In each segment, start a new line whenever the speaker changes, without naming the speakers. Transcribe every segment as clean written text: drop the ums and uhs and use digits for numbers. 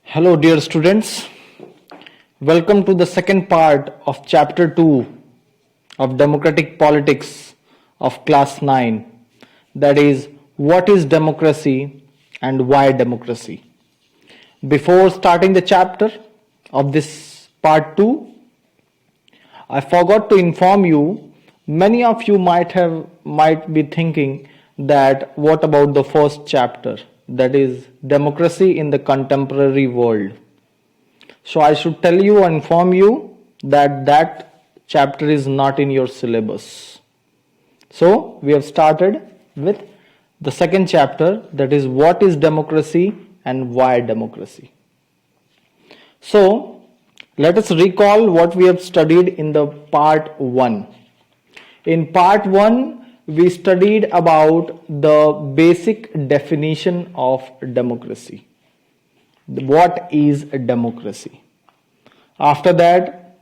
Hello, dear students. Welcome to the second part of Chapter 2 of Democratic Politics of Class 9. That is, what is democracy and why democracy? Before starting the chapter of this part 2, I forgot to inform you, many of you might be thinking that what about the first chapter, that is democracy in the contemporary world. So I should tell you or inform you that chapter is not in your syllabus. So we have started with the second chapter, that is what is democracy and why democracy. So let us recall what we have studied in the part 1. In part 1, we studied about the basic definition of democracy. What is a democracy? After that,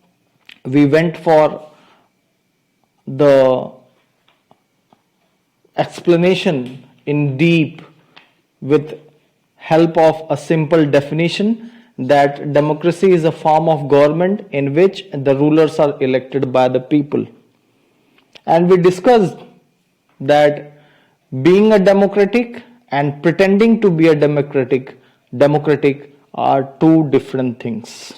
we went for the explanation in deep with help of a simple definition that democracy is a form of government in which the rulers are elected by the people. And we discussed that being a democratic and pretending to be a democratic are two different things.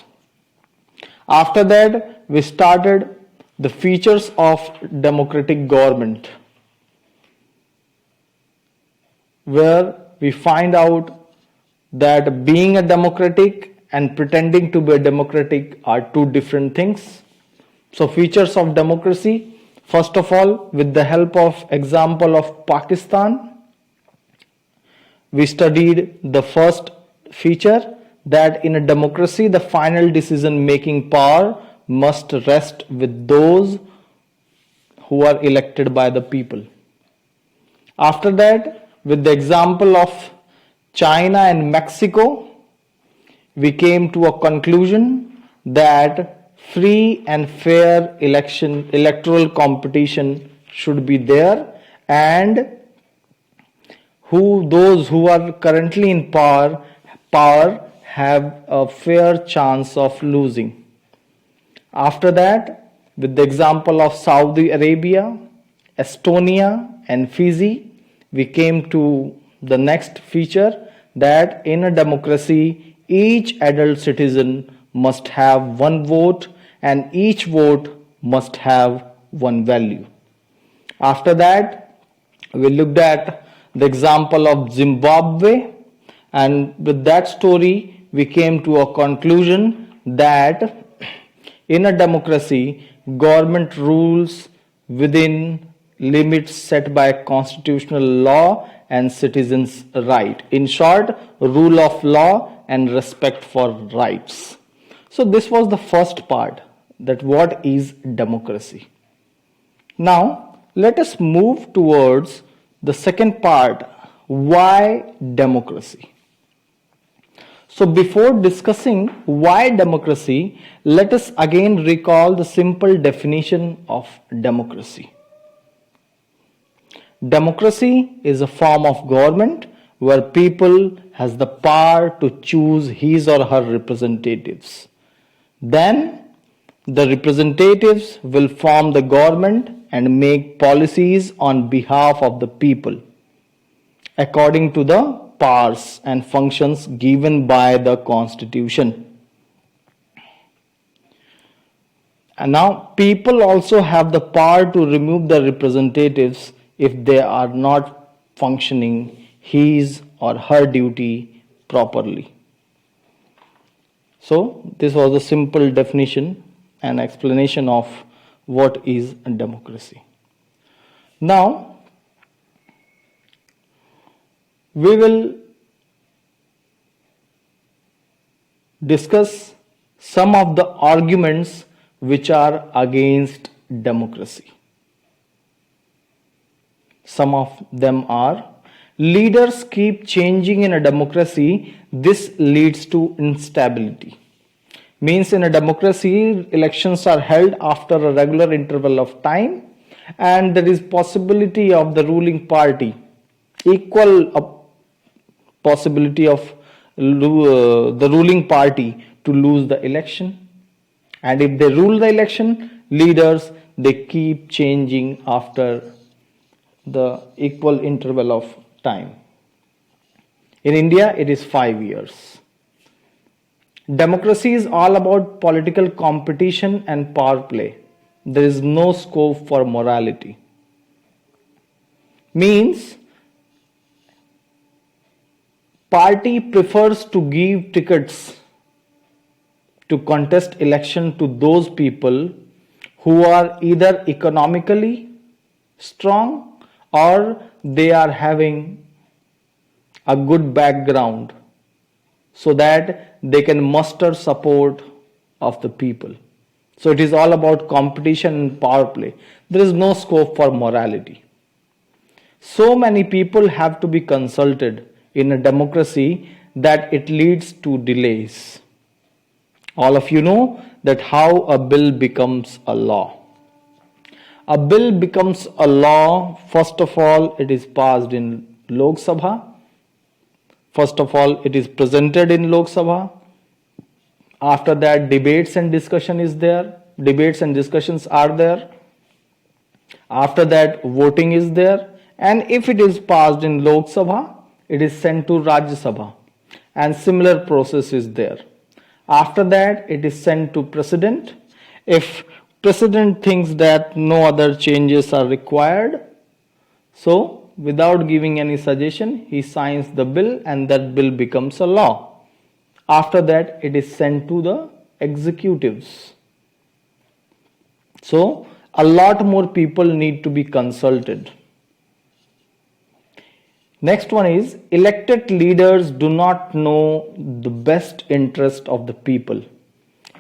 After that, we started the features of democratic government, where we find out that being a democratic and pretending to be a democratic are two different things. So features of democracy, first of all, with the help of example of Pakistan, we studied the first feature, that in a democracy the final decision making power must rest with those who are elected by the people. After that, with the example of China and Mexico, we came to a conclusion that free and fair electoral competition should be there, and those who are currently in power have a fair chance of losing. After that, with the example of Saudi Arabia, Estonia and Fiji, we came to the next feature, that in a democracy each adult citizen must have one vote and each vote must have one value. After that, we looked at the example of Zimbabwe, and with that story we came to a conclusion that in a democracy government rules within limits set by constitutional law and citizens' right. In short, rule of law and respect for rights. So this was the first part, that what is democracy. Now let us move towards the second part, why democracy. So before discussing why democracy, let us again recall the simple definition of democracy. Democracy is a form of government where people has the power to choose his or her representatives. Then the representatives will form the government and make policies on behalf of the people according to the powers and functions given by the Constitution. And now people also have the power to remove the representatives if they are not functioning his or her duty properly. So this was a simple definition and explanation of what is a democracy. Now we will discuss some of the arguments which are against democracy. Some of them are: leaders keep changing in a democracy, this leads to instability. Means in a democracy, elections are held after a regular interval of time, and there is possibility of the ruling party, equal possibility of the ruling party to lose the election. And if they rule the election, leaders, they keep changing after the equal interval of time. In India, it is 5 years. Democracy is all about political competition and power play. There is no scope for morality. Means party prefers to give tickets to contest election to those people who are either economically strong or they are having a good background so that they can muster support of the people. So it is all about competition and power play. There is no scope for morality. So many people have to be consulted in a democracy that it leads to delays. All of you know that how a bill becomes a law. A bill becomes a law, first of all, it is passed in Lok Sabha. First of all, it is presented in Lok Sabha. After that, debates and discussion is there. Debates and discussions are there. After that, voting is there. And if it is passed in Lok Sabha, it is sent to Rajya Sabha. And similar process is there. After that, it is sent to President. If President thinks that no other changes are required, so without giving any suggestion, he signs the bill and that bill becomes a law. After that, it is sent to the executives. So, a lot more people need to be consulted. Next one is, elected leaders do not know the best interest of the people.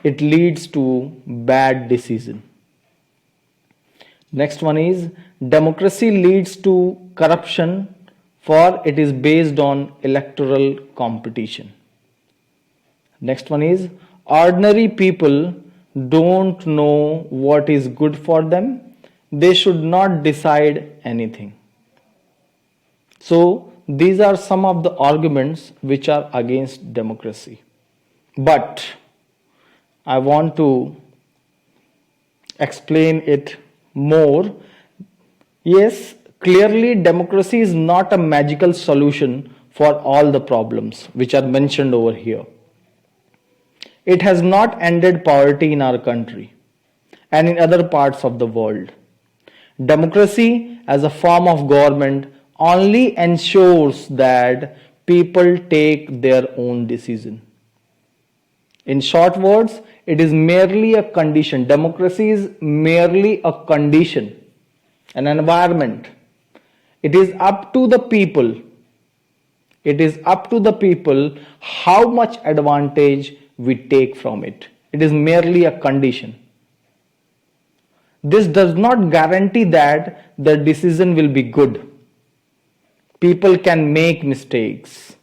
It leads to bad decision. Next one is, democracy leads to corruption, for it is based on electoral competition. Next one is, ordinary people don't know what is good for them. They should not decide anything. So, these are some of the arguments which are against democracy. But I want to explain it more. Yes, clearly democracy is not a magical solution for all the problems which are mentioned over here. It has not ended poverty in our country and in other parts of the world. Democracy as a form of government only ensures that people take their own decision. In short words, it is merely a condition. Democracy is merely a condition, an environment. It is up to the people. It is up to the people how much advantage we take from it. It is merely a condition. This does not guarantee that the decision will be good. People can make mistakes.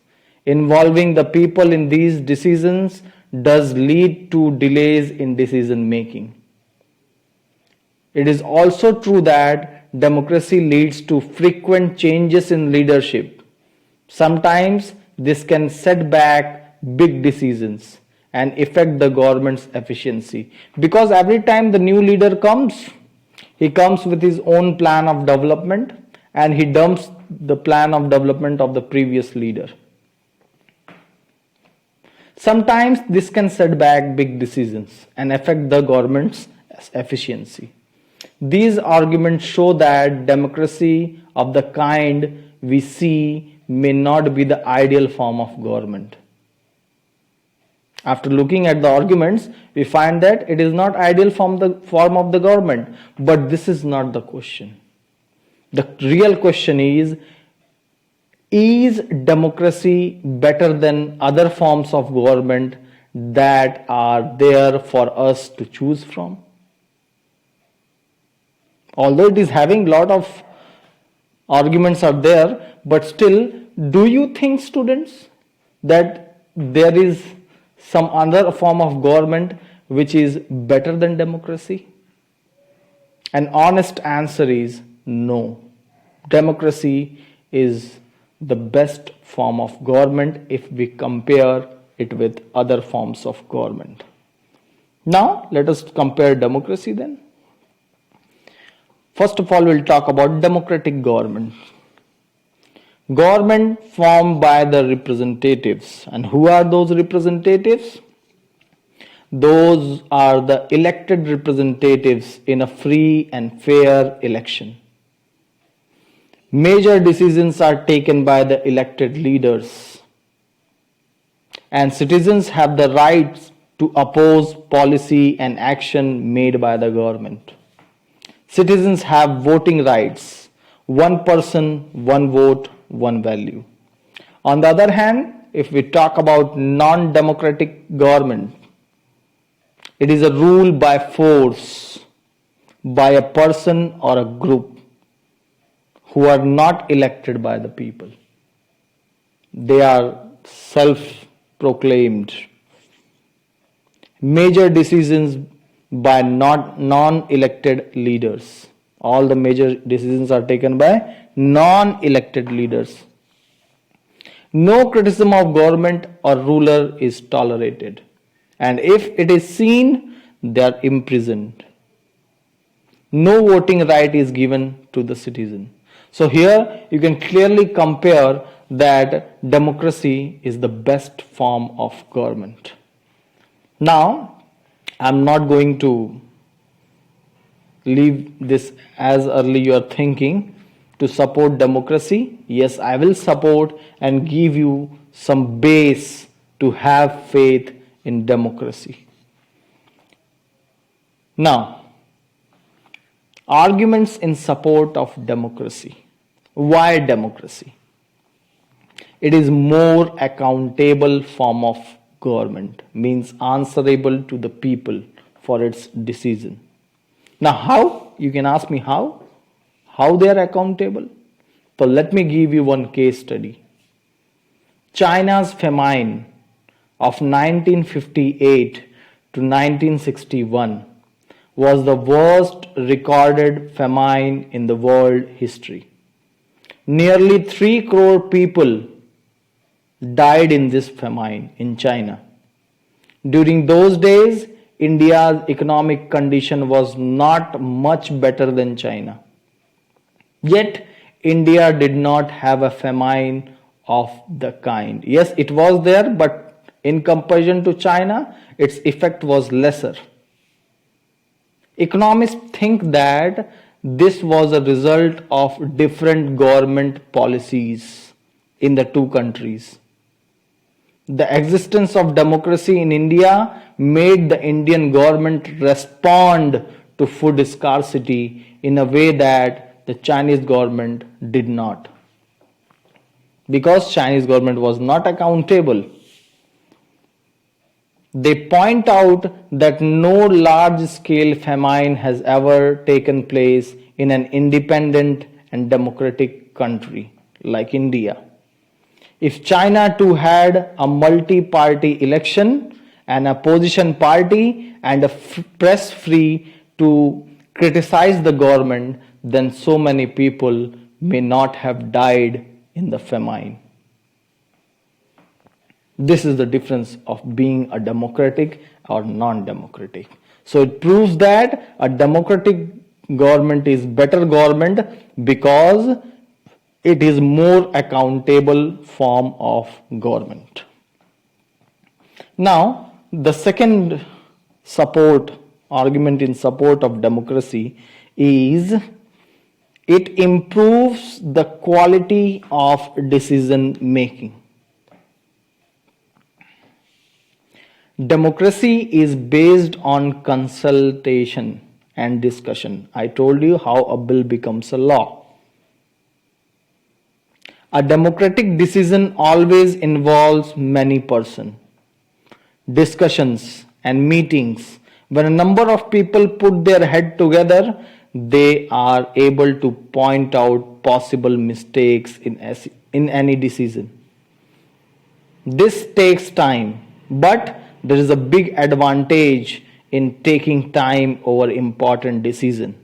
Involving the people in these decisions does lead to delays in decision making. It is also true that democracy leads to frequent changes in leadership. Sometimes this can set back big decisions and affect the government's efficiency. Because every time the new leader comes, he comes with his own plan of development and he dumps the plan of development of the previous leader. Sometimes this can set back big decisions and affect the government's efficiency. These arguments show that democracy of the kind we see may not be the ideal form of government. After looking at the arguments, we find that it is not ideal form of the government. But this is not the question. The real question is democracy better than other forms of government that are there for us to choose from? Although it is having lot of arguments are there, but still, do you think, students, that there is some other form of government which is better than democracy? An honest answer is no. Democracy is the best form of government if we compare it with other forms of government. Now, let us compare democracy then. First of all, we'll talk about democratic government. Government formed by the representatives. And who are those representatives? Those are the elected representatives in a free and fair election. Major decisions are taken by the elected leaders, and citizens have the right to oppose policy and action made by the government. Citizens have voting rights: one person, one vote, one value. On the other hand, if we talk about non-democratic government, it is a rule by force by a person or a group who are not elected by the people. They are self-proclaimed. Major decisions by non-elected leaders. All the major decisions are taken by non-elected leaders. No criticism of government or ruler is tolerated, and if it is seen, they are imprisoned. No voting right is given to the citizen. So here you can clearly compare that democracy is the best form of government. Now, I'm not going to leave this as early you are thinking to support democracy. Yes, I will support and give you some base to have faith in democracy. Now, arguments in support of democracy. Why democracy? It is more accountable form of government, means answerable to the people for its decision. Now how? You can ask me how? How they are accountable? So let me give you one case study. China's famine of 1958 to 1961 was the worst recorded famine in the world history. Nearly 3 crore people died in this famine in China. During those days, India's economic condition was not much better than China. Yet, India did not have a famine of the kind. Yes, it was there, but in comparison to China, its effect was lesser. Economists think that this was a result of different government policies in the two countries. The existence of democracy in India made the Indian government respond to food scarcity in a way that the Chinese government did not. Because Chinese government was not accountable. They point out that no large-scale famine has ever taken place in an independent and democratic country like India. If China too had a multi-party election, an opposition party, and a press free to criticize the government, then so many people may not have died in the famine. This is the difference of being a democratic or non-democratic. So it proves that a democratic government is better government because it is more accountable form of government. Now, the second argument in support of democracy is it improves the quality of decision making. Democracy is based on consultation and discussion. I told you how a bill becomes a law. A democratic decision always involves many persons, discussions and meetings. When a number of people put their head together, they are able to point out possible mistakes in any decision. This takes time, but there is a big advantage in taking time over important decision.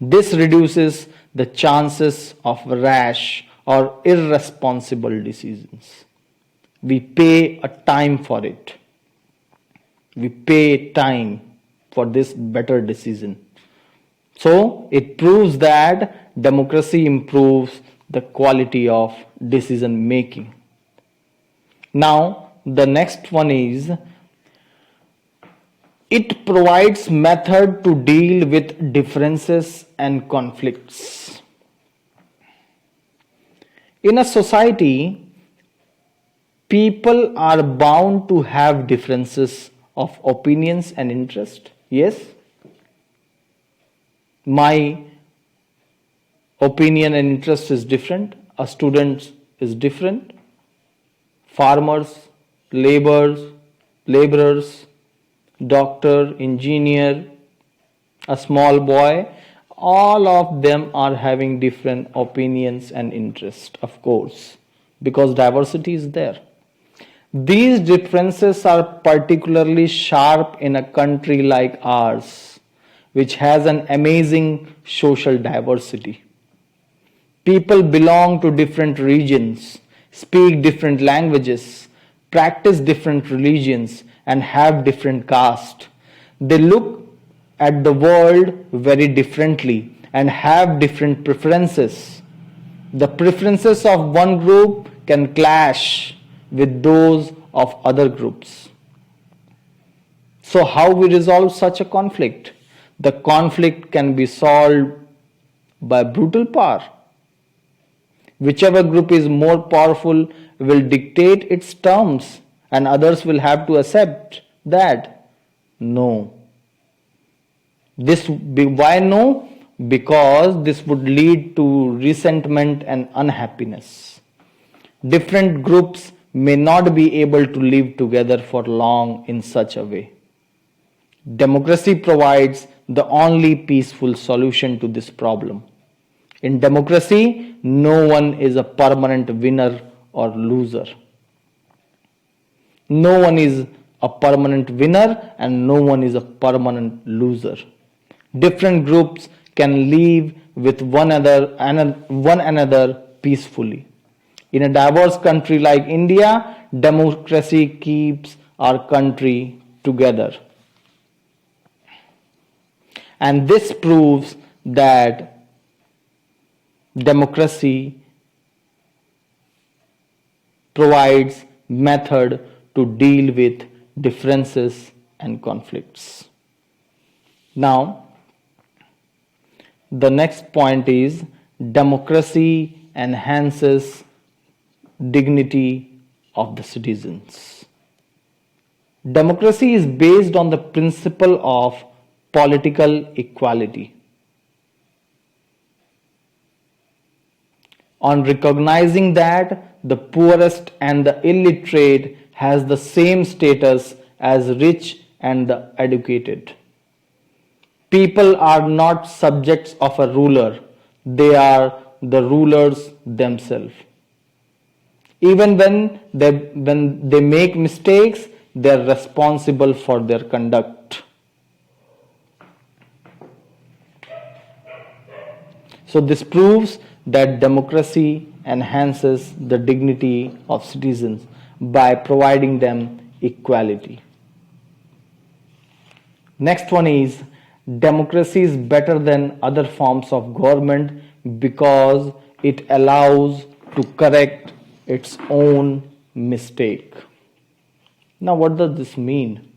This reduces the chances of rash or irresponsible decisions. We pay a time for it. We pay time for this better decision. So it proves that democracy improves the quality of decision making. Now, the next one is it provides method to deal with differences and conflicts. In a society, people are bound to have differences of opinions and interest. Yes, my opinion and interest is different, a student is different, farmers, laborers, doctor, engineer, a small boy, all of them are having different opinions and interests, of course, because diversity is there. These differences are particularly sharp in a country like ours, which has an amazing social diversity. People belong to different regions, speak different languages, practice different religions, and have different castes. They look at the world very differently and have different preferences. The preferences of one group can clash with those of other groups. So how we resolve such a conflict? The conflict can be solved by brutal power. Whichever group is more powerful will dictate its terms and others will have to accept that. No. Why no? Because this would lead to resentment and unhappiness. Different groups may not be able to live together for long in such a way. Democracy provides the only peaceful solution to this problem. In democracy, no one is a permanent winner or loser. No one is a permanent winner and no one is a permanent loser. Different groups can live with one another peacefully. In a diverse country like India, democracy keeps our country together. And this proves that democracy provides method to deal with differences and conflicts. Now, the next point is democracy enhances dignity of the citizens. Democracy is based on the principle of political equality. On recognizing that the poorest and the illiterate has the same status as rich and the educated. People are not subjects of a ruler, they are the rulers themselves. Even when they make mistakes, they are responsible for their conduct. So this proves that democracy enhances the dignity of citizens by providing them equality. Next one is democracy is better than other forms of government because it allows to correct its own mistake. Now what does this mean?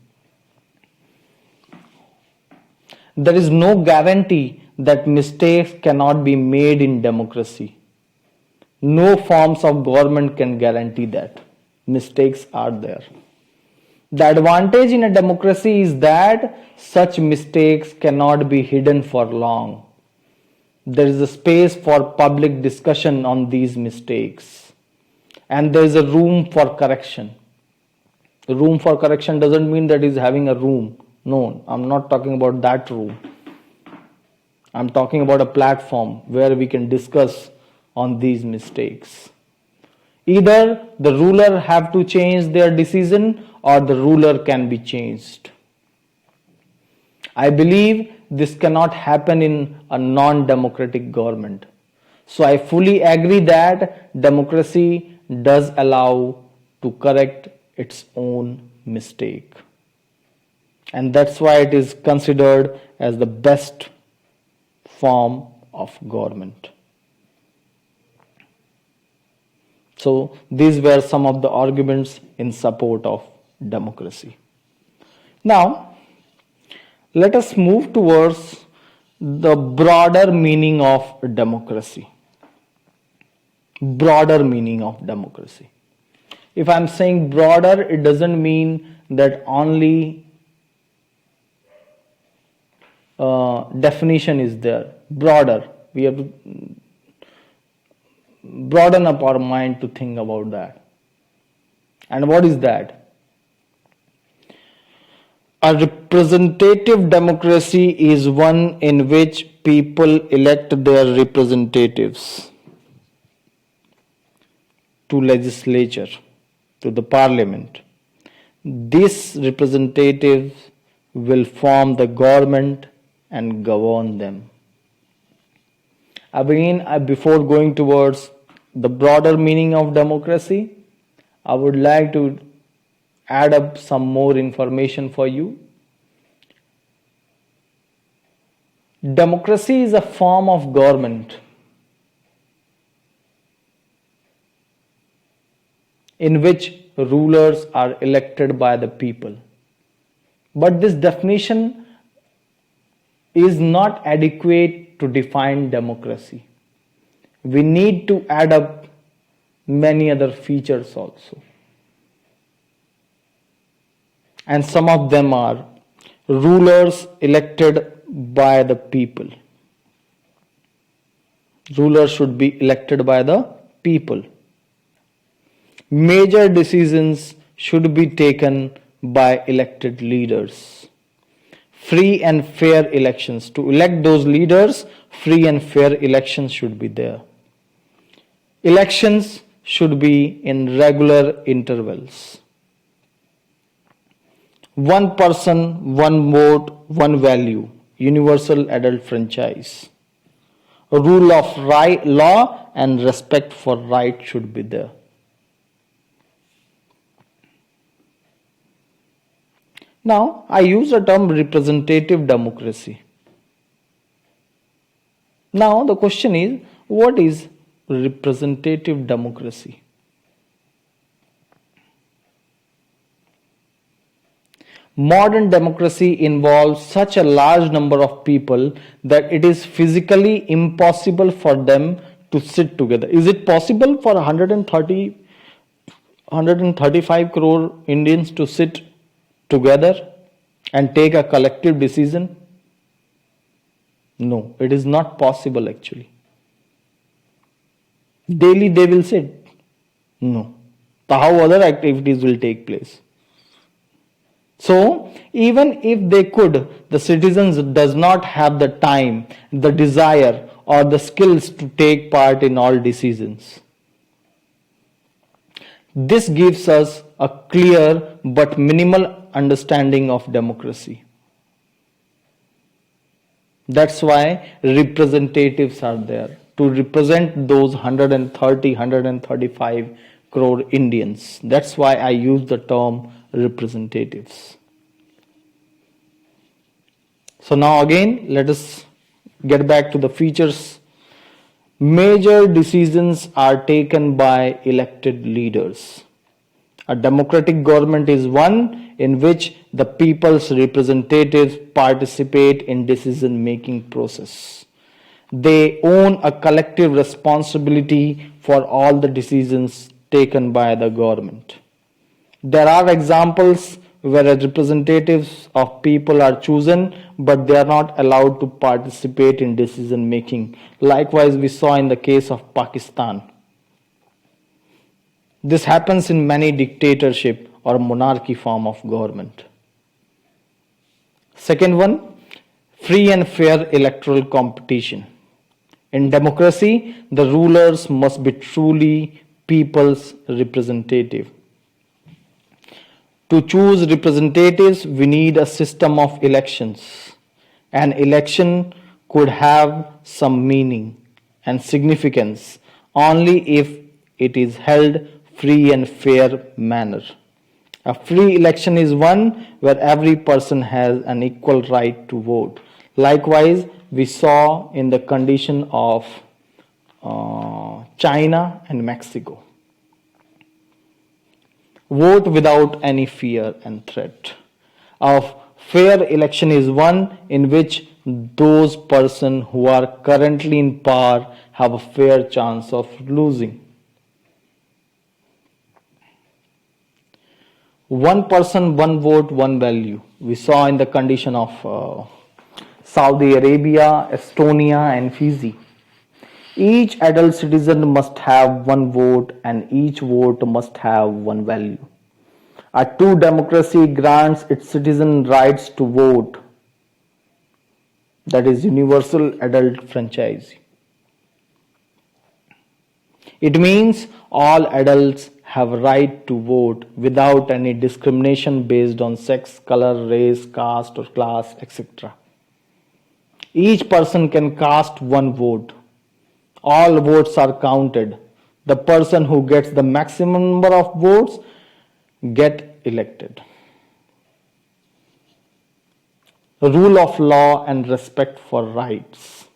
There is no guarantee that mistakes cannot be made in democracy. No forms of government can guarantee that. Mistakes are there. The advantage in a democracy is that such mistakes cannot be hidden for long. There is a space for public discussion on these mistakes. And there is a room for correction. A room for correction doesn't mean that he's having a room. No, I'm not talking about that room. I'm talking about a platform where we can discuss on these mistakes. Either the ruler have to change their decision or the ruler can be changed. I believe this cannot happen in a non-democratic government. So I fully agree that democracy does allow to correct its own mistake. And that's why it is considered as the best form of government. So these were some of the arguments in support of democracy. Now, let us move towards the broader meaning of democracy. Broader meaning of democracy. If I'm saying broader, it doesn't mean that only definition is there. Broader. We have to broaden up our mind to think about that. And what is that? A representative democracy is one in which people elect their representatives to legislature, to the parliament. These representatives will form the government and govern them. Again, before going towards the broader meaning of democracy, I would like to add up some more information for you. Democracy is a form of government in which rulers are elected by the people. But this definition is not adequate to define democracy. We need to add up many other features also. And some of them are rulers elected by the people. Rulers should be elected by the people. Major decisions should be taken by elected leaders. Free and fair elections. To elect those leaders, free and fair elections should be there. Elections should be in regular intervals. One person, one vote, one value. Universal adult franchise. Rule of law and respect for right should be there. Now, I use the term representative democracy. Now, the question is, what is representative democracy? Modern democracy involves such a large number of people that it is physically impossible for them to sit together. Is it possible for 135 crore Indians to sit together and take a collective decision? No, it is not possible actually. Daily they will sit? No. So how other activities will take place? So, even if they could, the citizens does not have the time, the desire or the skills to take part in all decisions. This gives us a clear but minimal understanding of democracy. That's why representatives are there to represent those 135 crore Indians. That's why I use the term representatives. So now again, let us get back to the features. Major decisions are taken by elected leaders. A democratic government is one in which the people's representatives participate in decision-making process. They own a collective responsibility for all the decisions taken by the government. There are examples where representatives of people are chosen, but they are not allowed to participate in decision making. Likewise, we saw in the case of Pakistan. This happens in many dictatorship or monarchy form of government. Second one, free and fair electoral competition. In democracy, the rulers must be truly people's representative. To choose representatives, we need a system of elections. An election could have some meaning and significance only if it is held free and fair manner. A free election is one where every person has an equal right to vote. Likewise, we saw in the condition of China and Mexico. Vote without any fear and threat. A fair election is one in which those persons who are currently in power have a fair chance of losing. One person, one vote, one value. We saw in the condition of Saudi Arabia, Estonia, and Fiji. Each adult citizen must have one vote, and each vote must have one value. A true democracy grants its citizens rights to vote. That is universal adult franchise. It means all adults have a right to vote without any discrimination based on sex, color, race, caste or class, etc. Each person can cast one vote. All votes are counted. The person who gets the maximum number of votes get elected. Rule of law and respect for rights.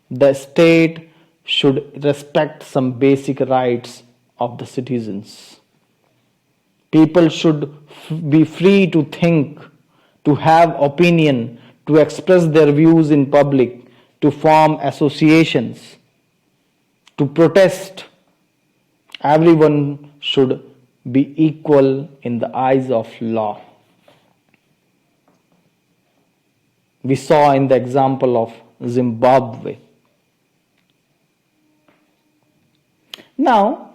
The state should respect some basic rights of the citizens. People should be free to think, to have opinion, to express their views in public, to form associations, to protest. Everyone should be equal in the eyes of law. We saw in the example of Zimbabwe. Now,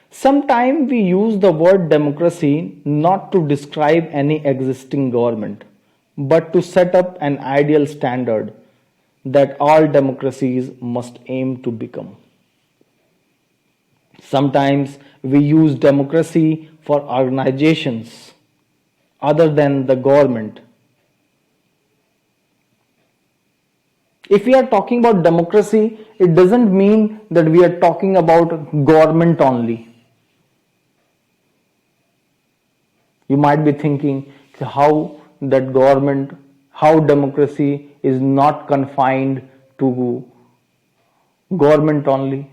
sometimes we use the word democracy not to describe any existing government, but to set up an ideal standard that all democracies must aim to become. Sometimes we use democracy for organizations other than the government. If we are talking about democracy, it doesn't mean that we are talking about government only. You might be thinking how that government, how democracy is not confined to government only.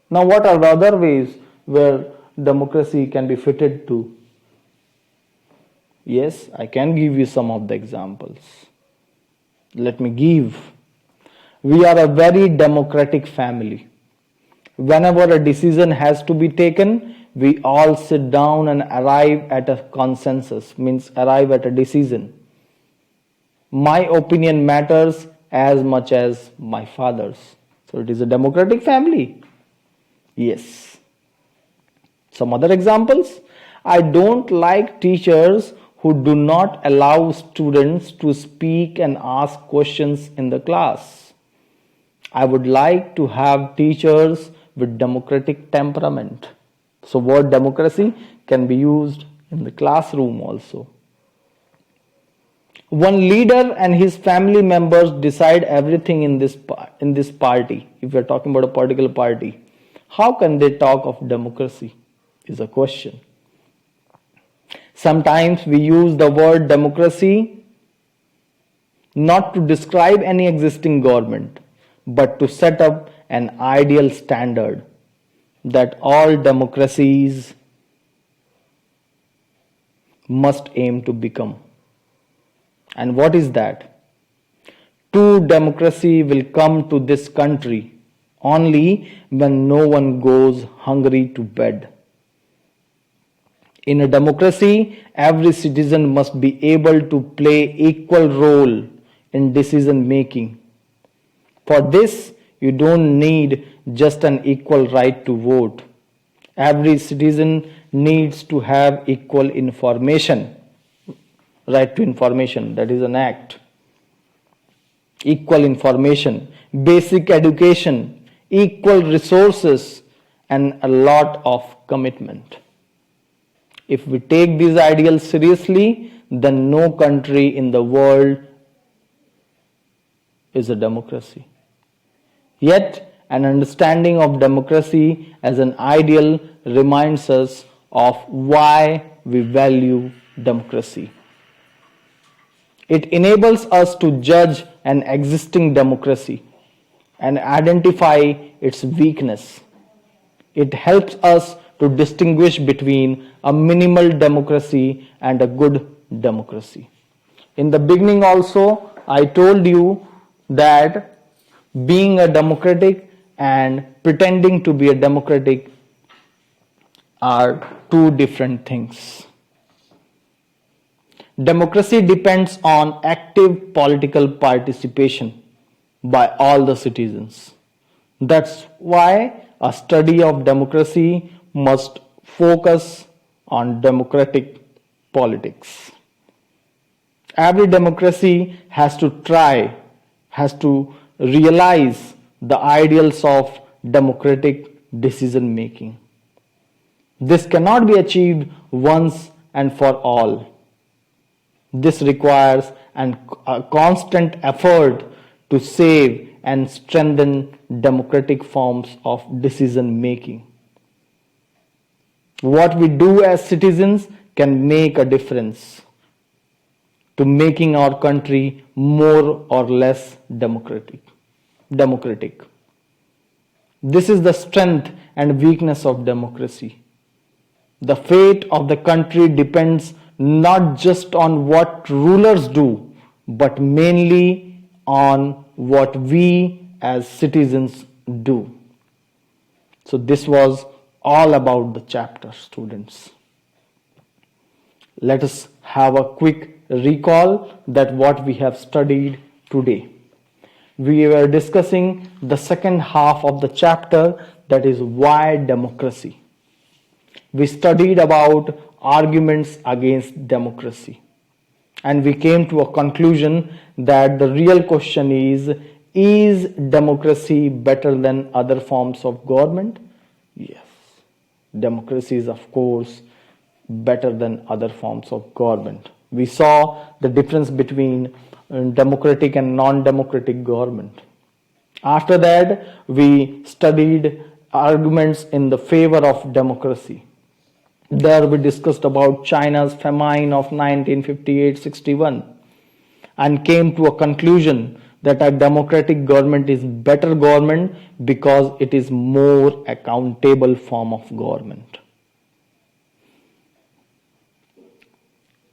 Now, what are the other ways where democracy can be fitted to? Yes, I can give you some of the examples. Let me give. We are a very democratic family. Whenever a decision has to be taken, we all sit down and arrive at a consensus, means arrive at a decision. My opinion matters as much as my father's. So it is a democratic family. Yes. Some other examples. I don't like teachers who do not allow students to speak and ask questions in the class. I would like to have teachers with democratic temperament. So word democracy can be used in the classroom also. One leader and his family members decide everything in this party. If we are talking about a political party, how can they talk of democracy is a question. Sometimes we use the word democracy not to describe any existing government, but to set up an ideal standard that all democracies must aim to become. And what is that? True democracy will come to this country only when no one goes hungry to bed. In a democracy, every citizen must be able to play equal role in decision making. For this, you don't need just an equal right to vote. Every citizen needs to have equal information. Right to information, that is an act. Equal information, basic education, equal resources, and a lot of commitment. If we take these ideals seriously, then no country in the world is a democracy. Yet, an understanding of democracy as an ideal reminds us of why we value democracy. It enables us to judge an existing democracy and identify its weakness. It helps us to distinguish between a minimal democracy and a good democracy. In the beginning also, I told you that being a democratic and pretending to be a democratic are two different things. Democracy depends on active political participation by all the citizens. That's why a study of democracy must focus on democratic politics. Every democracy has to realize the ideals of democratic decision making. This cannot be achieved once and for all. This requires a constant effort to save and strengthen democratic forms of decision making. What we do as citizens can make a difference to making our country more or less democratic. This is the strength and weakness of democracy. The fate of the country depends not just on what rulers do, but mainly on what we as citizens do. So this was all about the chapter, students. Let us have a quick recall that what we have studied today. We were discussing the second half of the chapter, that is why democracy. We studied about arguments against democracy, and we came to a conclusion that the real question is democracy better than other forms of government? Yes, democracy is of course better than other forms of government. We saw the difference between democratic and non-democratic government. After that, we studied arguments in the favor of democracy. There we discussed about China's famine of 1958-61 and came to a conclusion that a democratic government is better government because it is more accountable form of government.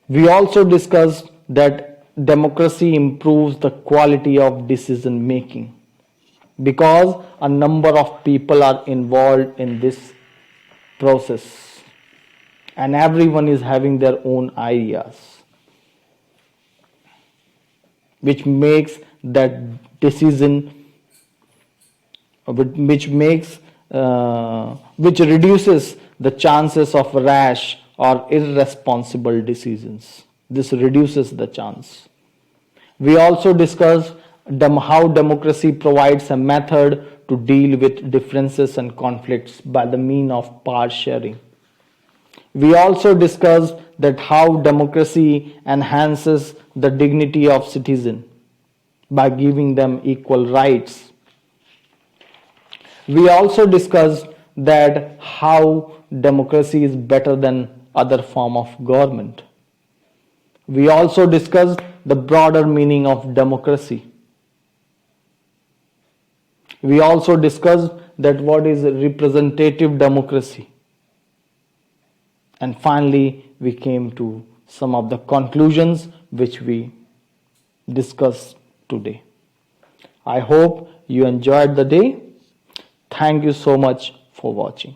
We also discussed that democracy improves the quality of decision making because a number of people are involved in this process and everyone is having their own ideas, which makes that decision, which reduces the chances of rash or irresponsible decisions. This reduces the chance. We also discussed how democracy provides a method to deal with differences and conflicts by the means of power sharing. We also discussed that how democracy enhances the dignity of citizens by giving them equal rights. We also discussed that how democracy is better than other form of government. We also discussed the broader meaning of democracy. We also discussed that what is representative democracy. And finally, we came to some of the conclusions which we discussed today. I hope you enjoyed the day. Thank you so much for watching.